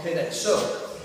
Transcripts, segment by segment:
Okay then, so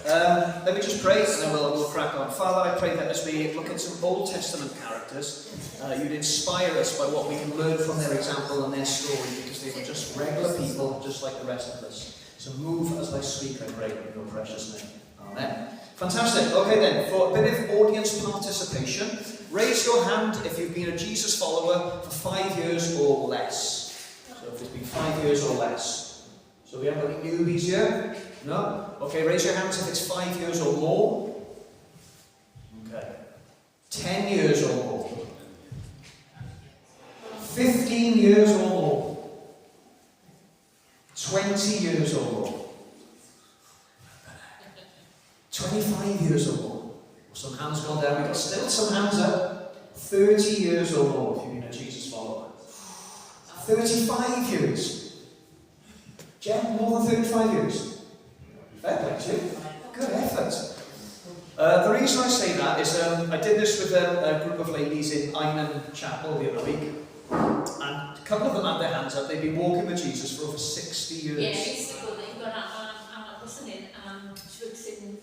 let me just pray and then we'll crack on. Father, I pray that as we look at some Old Testament characters, you'd inspire us by what we can learn from their example and their story, because they were just regular people, just like the rest of us. So move as I speak, I pray, in your precious name. Amen. Fantastic. Okay then, for a bit of audience participation, raise your hand if you've been a Jesus follower for 5 years or less. So if it's been 5 years or less. So we haven't got any newbies here? No? Okay, raise your hands if it's 5 years or more. Okay. 10 years or more. 15 years or more. 20 years or more. 25 years or more. Some hands gone down, we've got still some hands up. 30 years or more if you've been a Jesus follower. 35 years. Jen, more than 35 years. Fair play to you. Good effort. The reason I say that is I did this with a group of ladies in Einan Chapel the other week. And a couple of them had their hands up. They've been walking with Jesus for over 60 years. Yeah, it's the good. They've got listening, Schwitzen.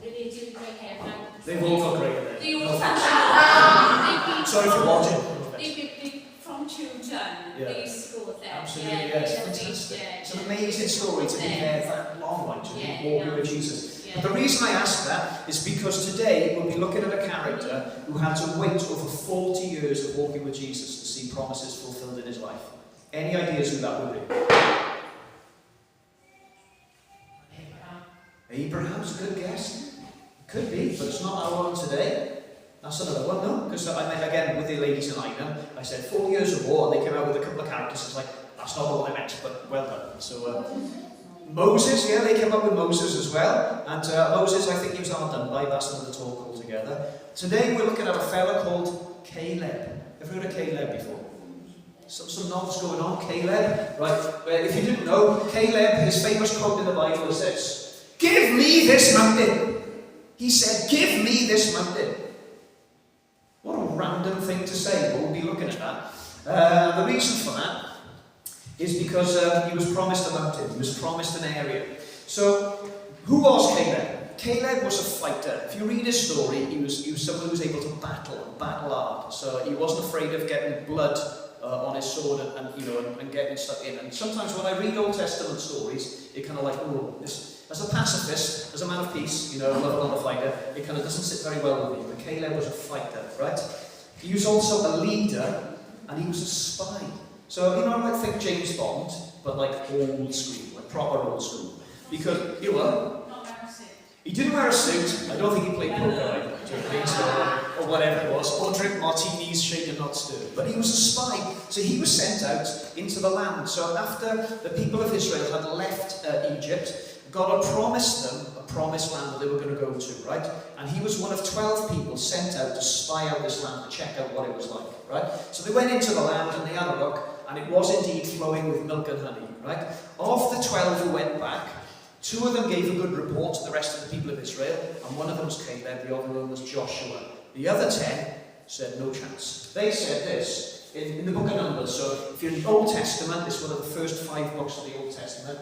They do great hair. They've all got great hair. They all fantastic. Sorry for watching. They've been from children. They used to go with them. Absolutely, yes. Fantastic. It's an amazing story to be there that long, like, to be walking with Jesus. But the reason I ask that is because today we'll be looking at a character who had to wait over 40 years of walking with Jesus to see promises fulfilled in his life. Any ideas who that would be? Abraham's a good guess. Could be, but it's not our one today. That's another one, no? Because I met again with the ladies in Einan. I said 4 years or more, and they came out with a couple of characters. It's like, that's not what I meant, but well done. So, Moses, yeah, they came up with Moses as well. And Moses, I think he was hard done by. That's another talk altogether. Today we're looking at a fella called Caleb. Ever heard of Caleb before? Some nods going on. Caleb, right? If you didn't know, Caleb, his famous quote in the Bible is this: "Give me this mountain." He said, "Give me this mountain." What a random thing to say, but we'll be looking at that. The reason for that is because he was promised a mountain. He was promised an area. So, who was Caleb? Caleb was a fighter. If you read his story, he was someone who was able to battle hard. So he wasn't afraid of getting blood on his sword and getting stuck in. And sometimes when I read Old Testament stories, it kind of like, oh, this, as a pacifist, as a man of peace, not a fighter, it kind of doesn't sit very well with me. But Caleb was a fighter, right? He was also a leader, and he was a spy. So, I might think James Bond, but like old school, like proper old school. Because, he didn't wear a suit. I don't think he played poker, or whatever it was, or drink martinis, shaken not stirred. But he was a spy, so he was sent out into the land. So after the people of Israel had left Egypt, God had promised them a promised land that they were going to go to, right? And he was one of 12 people sent out to spy out this land, to check out what it was like, right? So they went into the land and they had a look, and it was indeed flowing with milk and honey, right? Of the 12 who went back, 2 of them gave a good report to the rest of the people of Israel, and one of them was Caleb, the other one was Joshua. The other 10 said no chance. They said this in the book of Numbers. So if you're in the Old Testament, it's one of the first 5 books of the Old Testament.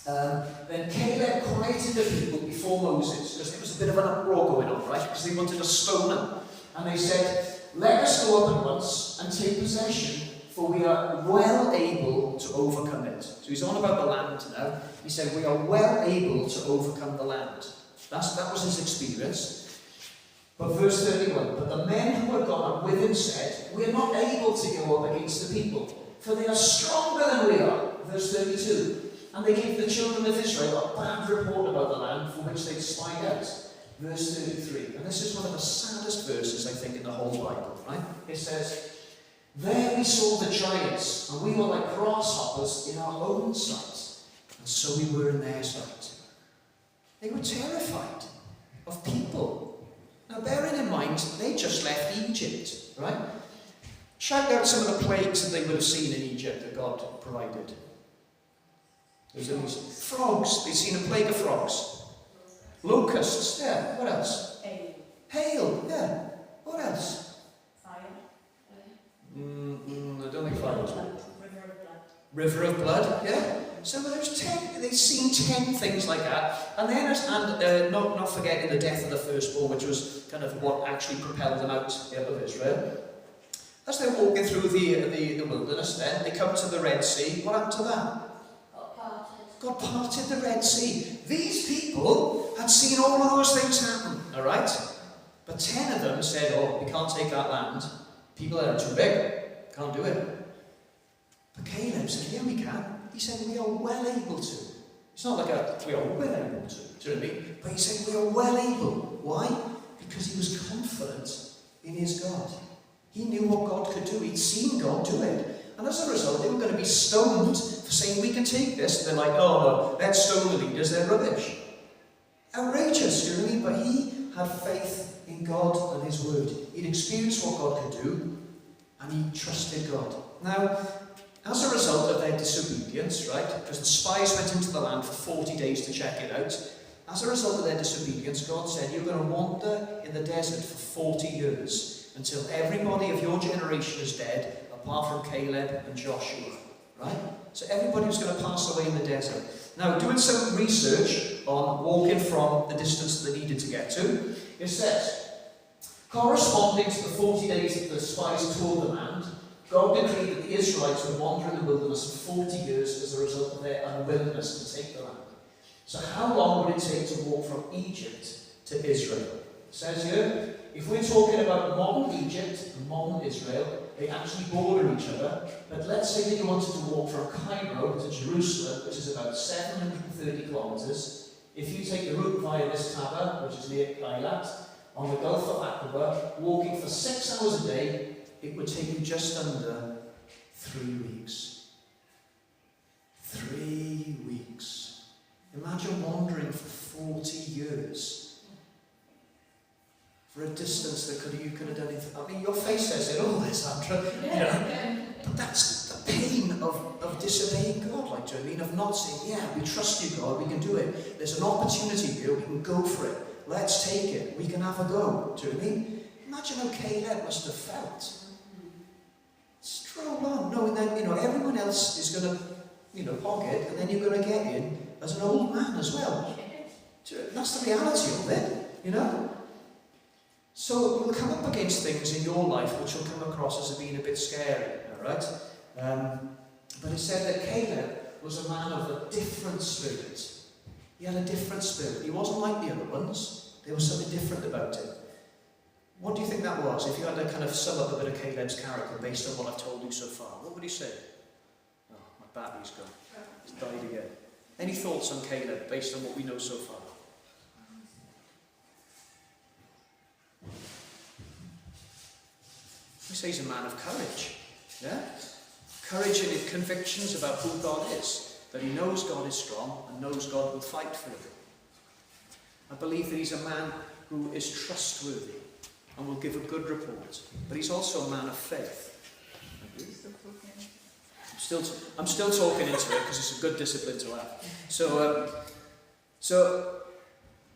Then Caleb quieted the people before Moses, because there was a bit of an uproar going on, right? Because they wanted to stone him. And they said, "Let us go up at once and take possession, for we are well able to overcome it." So he's on about the land now. He said, "We are well able to overcome the land." That was his experience. But verse 31, "But the men who had gone up with him said, 'We are not able to go up against the people, for they are stronger than we are.'" Verse 32, "And they gave the children of Israel a bad report about the land for which they'd spied out." Verse 33, and this is one of the saddest verses, I think, in the whole Bible, right? It says, "There we saw the giants, and we were like grasshoppers in our own sight, and so we were in their sight." They were terrified of people. Now, bearing in mind, they just left Egypt, right? Shout out some of the plagues that they would have seen in Egypt that God provided. There's these frogs. They've seen a plague of frogs. Locusts, yeah. What else? Hail, yeah. What else? Fire. I don't think fire was. River of blood. River of blood, yeah. So there's 10, they've seen 10 things like that. And then, not forgetting the death of the firstborn, which was kind of what actually propelled them out of Israel. As they're walking through the wilderness then, they come to the Red Sea. What happened to that? God parted the Red Sea. These people had seen all of those things happen, all right? But 10 of them said, oh, we can't take that land. People there are too big. Can't do it. But Caleb said, yeah, we can. He said, we are well able to. It's not like we are well able to. Do you know what I mean? But he said, we are well able. Why? Because he was confident in his God. He knew what God could do. He'd seen God do it. And as a result, they were going to be stoned for saying, we can take this. And they're like, oh no, let's stone the leaders, they're rubbish. Outrageous, do you know what I mean? But he had faith in God and his word. He'd experienced what God could do, and he trusted God. Now, as a result of their disobedience, right, because the spies went into the land for 40 days to check it out, as a result of their disobedience, God said, you're going to wander in the desert for 40 years until everybody of your generation is dead, apart from Caleb and Joshua, right? So everybody was going to pass away in the desert. Now, doing some research on walking from the distance that they needed to get to, it says, corresponding to the 40 days that the spies toured the land, God decreed that the Israelites would wander in the wilderness for 40 years as a result of their unwillingness to take the land. So how long would it take to walk from Egypt to Israel? It says here, if we're talking about modern Egypt and modern Israel, they actually border each other. But let's say that you wanted to walk from Cairo to Jerusalem, which is about 730 kilometres. If you take the route via this Taba, which is near Eilat, on the Gulf of Aqaba, walking for 6 hours a day, it would take you just under 3 weeks. 3 weeks. Imagine wandering for 40 years. For a distance that you could have done it. I mean, your face says it all, Sandra. You know? But that's the pain of disobeying God, like, do you know what I mean? Of not saying, yeah, we trust you, God, we can do it. There's an opportunity here, we can go for it. Let's take it. We can have a go. Do you know what I mean? Imagine how Caleb must have felt. Stroll on, knowing that, everyone else is going to, pocket, and then you're going to get in as an old man as well. That's the reality of it, So you'll come up against things in your life which will come across as being a bit scary, alright? But it said that Caleb was a man of a different spirit. He had a different spirit. He wasn't like the other ones. There was something different about him. What do you think that was? If you had to kind of sum up a bit of Caleb's character based on what I've told you so far, what would he say? Oh, my battery's gone. It's died again. Any thoughts on Caleb based on what we know so far? We say he's a man of courage. Yeah? Courage in his convictions about who God is. That he knows God is strong and knows God will fight for him. I believe that he's a man who is trustworthy and will give a good report. But he's also a man of faith. I'm still talking into it because it's a good discipline to have. So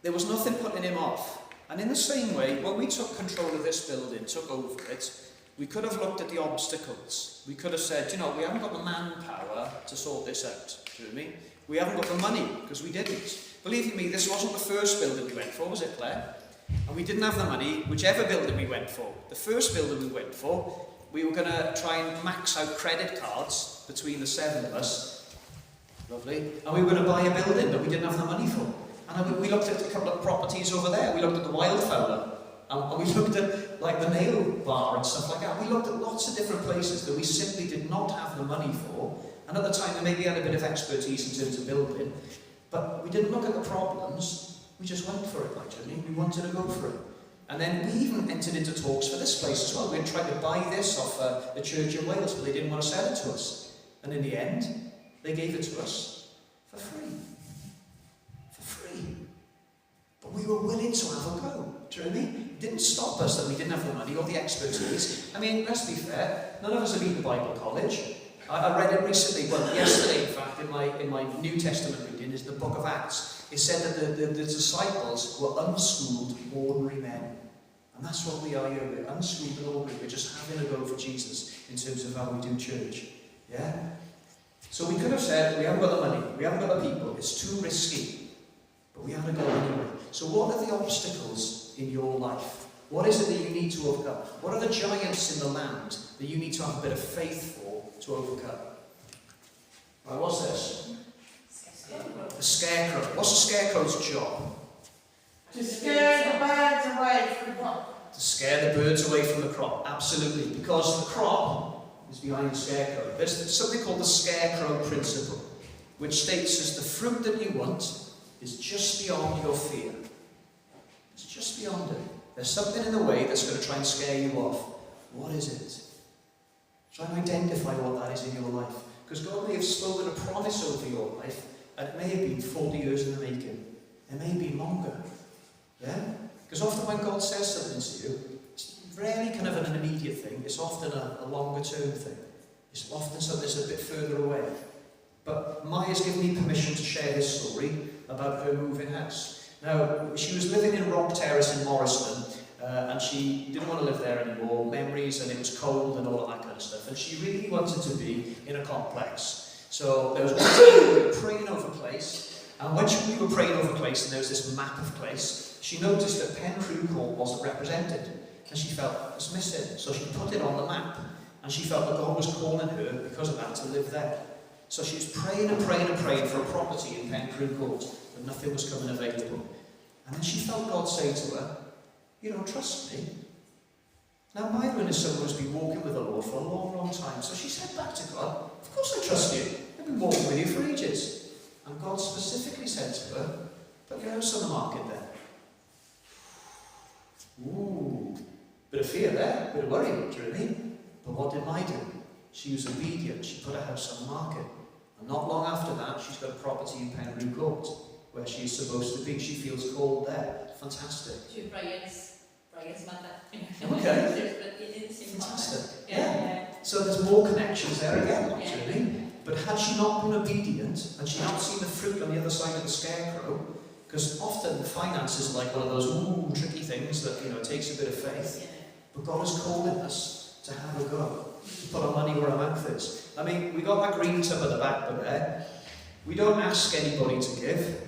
there was nothing putting him off. And in the same way, when we took control of this building, took over it, we could have looked at the obstacles. We could have said, we haven't got the manpower to sort this out. Do you know what I mean? We haven't got the money, because we didn't. Believe you me, this wasn't the first building we went for, was it, Claire? And we didn't have the money, whichever building we went for. The first building we went for, we were going to try and max out credit cards between the 7 of us. Lovely. And we were going to buy a building that we didn't have the money for. And we looked at a couple of properties over there. We looked at the Wildflower. And we looked at the nail bar and stuff like that. We looked at lots of different places that we simply did not have the money for. And at the time, we maybe had a bit of expertise in terms of building. But we didn't look at the problems. We just went for it, actually. We wanted to go for it. And then we even entered into talks for this place as well. We tried to buy this off the Church in Wales, but they didn't want to sell it to us. And in the end, they gave it to us for free. For free. But we were willing to have a go. Do you know what I mean? It didn't stop us that we didn't have the money or the expertise. I mean, let's be fair, none of us have been to Bible college. I read it recently, yesterday in fact, in my New Testament reading, is the book of Acts. It said that the disciples were unschooled, ordinary men. And that's what we are here. We're unschooled and ordinary. We're just having a go for Jesus in terms of how we do church. Yeah? So we could have said, we haven't got the money, we haven't got the people, it's too risky. But we had to go anyway. So what are the obstacles in your life? What is it that you need to overcome? What are the giants in the land that you need to have a bit of faith for to overcome? Right, what's this? A scarecrow. What's a scarecrow's job? To scare the birds away from the crop. To scare the birds away from the crop. Absolutely. Because the crop is behind the scarecrow. There's something called the scarecrow principle, which states as the fruit that you want is just beyond your fear. It's just beyond it. There's something in the way that's going to try and scare you off. What is it? Try and identify what that is in your life. Because God may have spoken a promise over your life, and it may have been 40 years in the making. It may be longer. Yeah? Because often when God says something to you, it's rarely kind of an immediate thing. It's often a longer term thing. It's often something that's a bit further away. But Maya's given me permission to share this story about her moving house. Now, she was living in Rock Terrace in Morriston, and she didn't want to live there anymore. Memories, and it was cold and all of that kind of stuff. And she really wanted to be in a complex. So there was one time we were praying over place, and when we were praying over place and there was this map of place, she noticed that Pencrew Court wasn't represented, and she felt it was missing. So she put it on the map, and she felt that God was calling her because of that to live there. So she was praying and praying and praying for a property in Pencrew Court, but nothing was coming available. And then she felt God say to her, "You don't trust me." Now, Myron is someone who's been walking with the Lord for a long, long time. So she said back to God, "Of course I trust you. I've been walking with you for ages." And God specifically said to her, "Put your house on the market then." Ooh, bit of fear there, bit of worry, do you know what I mean? But what did Mai do? She was obedient. She put her house on the market. And not long after that, she's got a property in Pencrew Court, where she is supposed to be. She feels called there. Fantastic. To Brian's mother. Okay. But it is Fantastic. Yeah. So there's more connections there again, Yeah. actually. But had she not been obedient, and she not seen the fruit on the other side of the scarecrow, because often the finances are like one of those tricky things that, it takes a bit of faith. Yeah. But God is calling us to have a go, to put our money where our mouth is. I mean, we got that green tub at the back there. We don't ask anybody to give.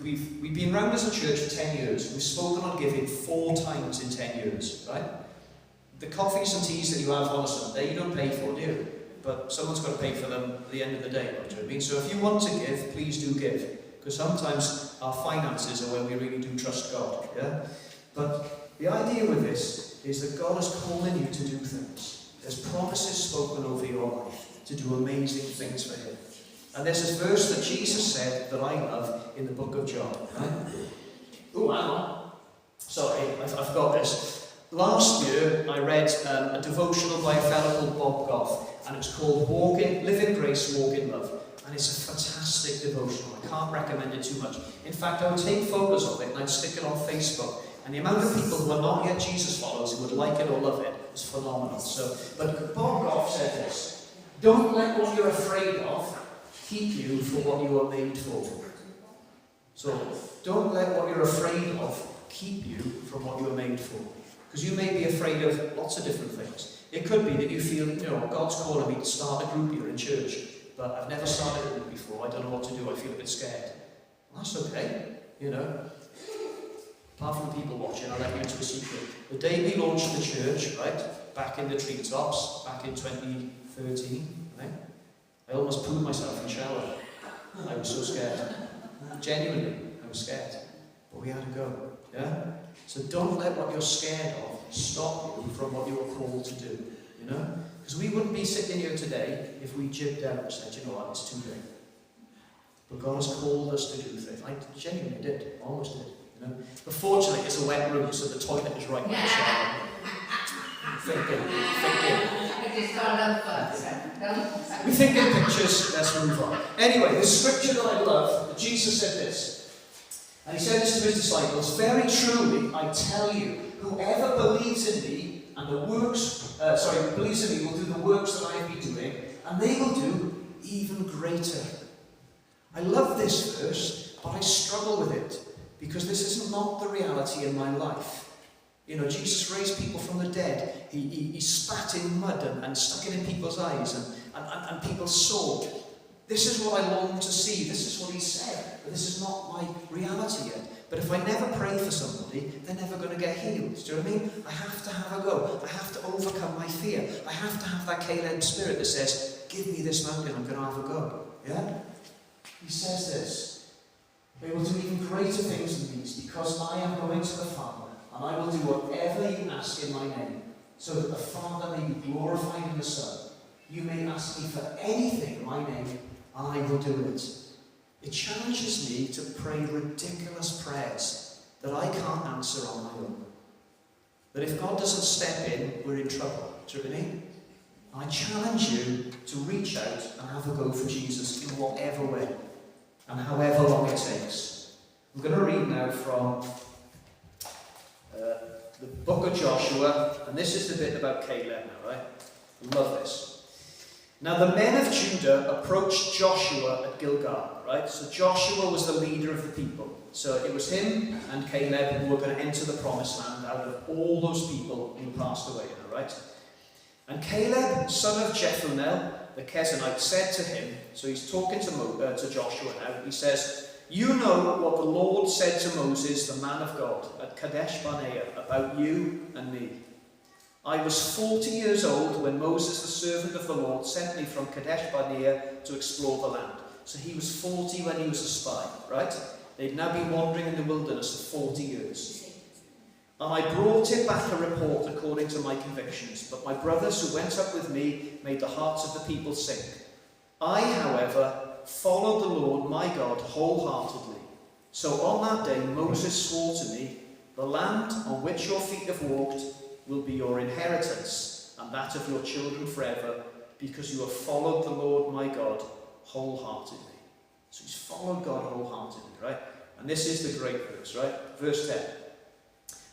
We've been around as a church for 10 years. We've spoken on giving 4 times in 10 years, right? The coffees and teas that you have on a Sunday, you don't pay for, do you? But someone's got to pay for them at the end of the day, do you know what I mean? So if you want to give, please do give. Because sometimes our finances are where we really do trust God, yeah? But the idea with this is that God is calling you to do things. There's promises spoken over your life to do amazing things for Him. And there's this verse that Jesus said that I love in the book of John, right? Oh, hang on. Sorry, I forgot this. Last year, I read a devotional by a fellow called Bob Goff, and it's called Live in Grace, Walk in Love. And it's a fantastic devotional. I can't recommend it too much. In fact, I would take photos of it and I'd stick it on Facebook. And the amount of people who are not yet Jesus followers who would like it or love it is phenomenal. But Bob Goff said this: "Don't let what you're afraid of keep you for what you are made for." So, don't let what you're afraid of keep you from what you are made for. Because you may be afraid of lots of different things. It could be that you feel, God's calling me to start a group here in church, but I've never started a group before, I don't know what to do, I feel a bit scared. Well, that's okay, Apart from the people watching, I'll let you into a secret. The day we launched the church, right, back in the treetops, back in 2013, right, I almost pooed myself in the shower. I was so scared. Genuinely, I was scared. But we had to go, yeah? So don't let what you're scared of stop you from what you're called to do, Because we wouldn't be sitting here today if we jibbed out and said, it's too big. But God has called us to do things. I genuinely did, almost did, But fortunately, it's a wet room, so the toilet is right by the shower. Thinking. We think in pictures, let's move on. Anyway, the scripture that I love, Jesus said this. And he said this to his disciples: "Very truly, I tell you, whoever believes in me and believes in me will do the works that I have been doing, and they will do even greater." I love this verse, but I struggle with it because this is not the reality in my life. Jesus raised people from the dead. He spat in mud and stuck it in people's eyes. and people saw, this is what I long to see, this is what he said, but this is not my reality yet. But if I never pray for somebody, they're never going to get healed. Do you know what I mean? I have to have a go. I have to overcome my fear. I have to have that Caleb spirit that says, give me this mountain, I'm going to have a go. Yeah? He says this, they will do even greater things than these, because I am going to the Father, and I will do whatever you ask in my name, so that the Father may be glorified in the Son. You may ask me for anything in my name, and I will do it. It challenges me to pray ridiculous prayers that I can't answer on my own. That if God doesn't step in, we're in trouble. Do you know what I mean? I challenge you to reach out and have a go for Jesus in whatever way and however long it takes. I'm going to read now from the book of Joshua, and this is the bit about Caleb now, right? Love this. Now the men of Judah approached Joshua at Gilgal, right? So Joshua was the leader of the people. So it was him and Caleb who were going to enter the promised land out of all those people who passed away, right? And Caleb, son of Jephunneh, the Kenizzite, said to him, so he's talking to Joshua now, he says, you know what the Lord said to Moses, the man of God, at Kadesh Barnea, about you and me. I was 40 years old when Moses, the servant of the Lord, sent me from Kadesh Barnea to explore the land. So he was 40 when he was a spy, right? They'd now been wandering in the wilderness for 40 years. And I brought him back a report according to my convictions, but my brothers who went up with me made the hearts of the people sink. I, however, followed the Lord my God wholeheartedly. So on that day Moses swore to me, the land on which your feet have walked will be your inheritance, and that of your children forever, because you have followed the Lord my God wholeheartedly. So he's followed God wholeheartedly, right? And this is the great verse, right? Verse 10.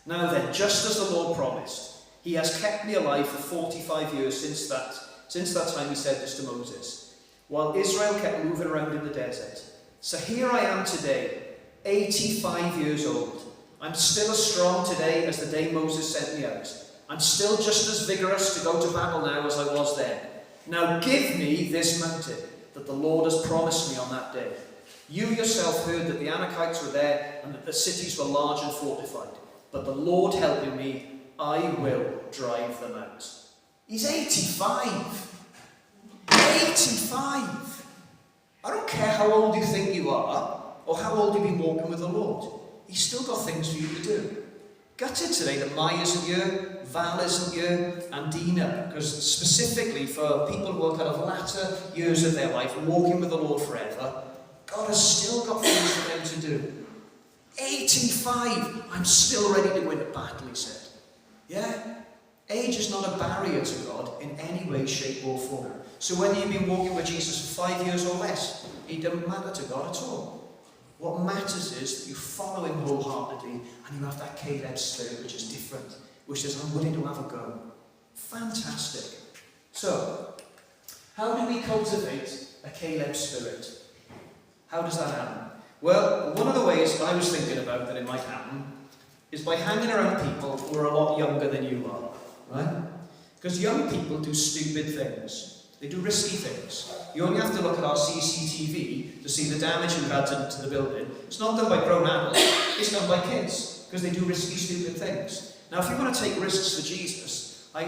Now then, just as the Lord promised, he has kept me alive for 45 years since that time he said this to Moses, while Israel kept moving around in the desert. So here I am today, 85 years old. I'm still as strong today as the day Moses sent me out. I'm still just as vigorous to go to battle now as I was then. Now give me this mountain that the Lord has promised me on that day. You yourself heard that the Anakites were there and that the cities were large and fortified. But the Lord helping me, I will drive them out. He's 85. 85. I don't care how old you think you are or how old you've been walking with the Lord. He's still got things for you to do. Gutted today that Mai isn't here, Val isn't here, and Dina, because specifically for people who are kind of latter years of their life, walking with the Lord forever, God has still got things for them to do. 85, I'm still ready to go into battle, he said. Yeah? Age is not a barrier to God in any way, shape or form. So whether you've been walking with Jesus for 5 years or less, it doesn't matter to God at all. What matters is that you follow him wholeheartedly and you have that Caleb spirit which is different, which says, I'm willing to have a go. Fantastic. So, how do we cultivate a Caleb spirit? How does that happen? Well, one of the ways I was thinking about that it might happen is by hanging around people who are a lot younger than you are, right? Because young people do stupid things. They do risky things. You only have to look at our CCTV to see the damage we've had to the building. It's not done by grown adults, it's done by kids, because they do risky, stupid things. Now, if you want to take risks for Jesus, I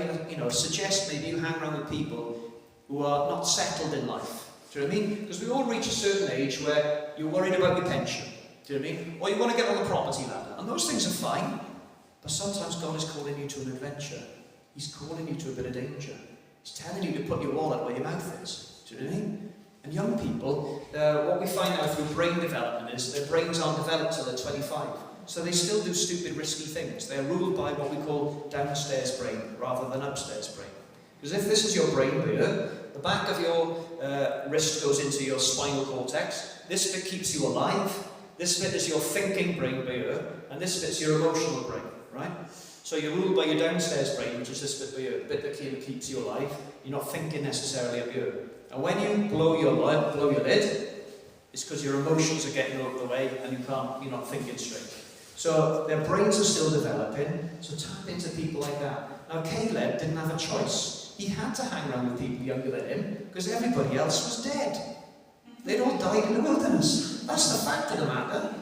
suggest maybe you hang around with people who are not settled in life. Do you know what I mean? Because we all reach a certain age where you're worried about your pension. Do you know what I mean? Or you want to get on the property ladder. And those things are fine. But sometimes God is calling you to an adventure. He's calling you to a bit of danger. He's telling you to put your wallet where your mouth is. Do you know what I mean? And young people, what we find out through brain development is their brains aren't developed till they're 25. So they still do stupid, risky things. They're ruled by what we call downstairs brain rather than upstairs brain. Because if this is your brain here, the back of your wrist goes into your spinal cortex. This bit keeps you alive. This bit is your thinking brain here, and this bit's your emotional brain, right? So you're ruled by your downstairs brain, which is this bit here, the bit that keeps you alive. You're not thinking necessarily up here. And when you blow your lid, it's because your emotions are getting out of the way and you're not thinking straight. So their brains are still developing, so tap into people like that. Now Caleb didn't have a choice. he had to hang around with people younger than him because everybody else was dead. They'd all died in the wilderness. That's the fact of the matter.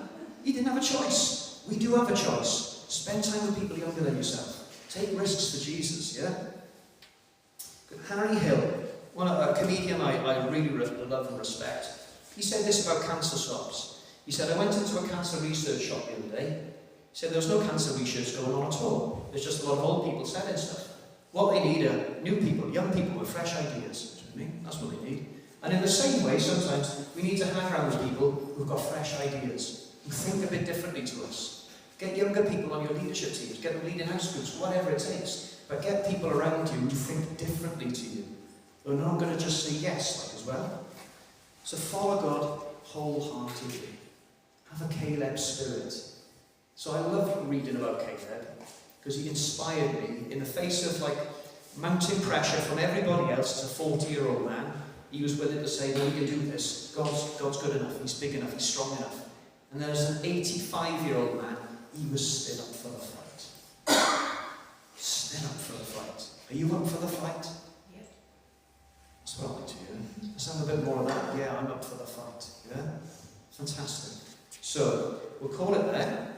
He didn't have a choice. We do have a choice. Spend time with people younger than yourself. Take risks for Jesus, yeah? Harry Hill, a comedian I really love and respect, he said this about cancer swabs. He said, I went into a cancer research shop the other day. He said there was no cancer research going on at all. There's just a lot of old people selling stuff. What they need are new people, young people with fresh ideas. That's what they need. And in the same way, sometimes we need to hang around with people who've got fresh ideas, who think a bit differently to us. Get younger people on your leadership teams, get them leading house groups, whatever it takes. But get people around you who think differently to you. Who are not going to just say yes, like as well. So follow God wholeheartedly. Have a Caleb spirit. So I love reading about Caleb, because he inspired me in the face of mounting pressure from everybody else as a 40-year-old man. He was willing to say, well, we can do this. God's good enough, he's big enough, he's strong enough. And then as an 85-year-old man, he was still up for the fight. Still up for the fight. Are you up for the fight? Yeah. That's what I like to hear. Let's have a bit more of that. Yeah, I'm up for the fight. Yeah? Fantastic. So, we'll call it there.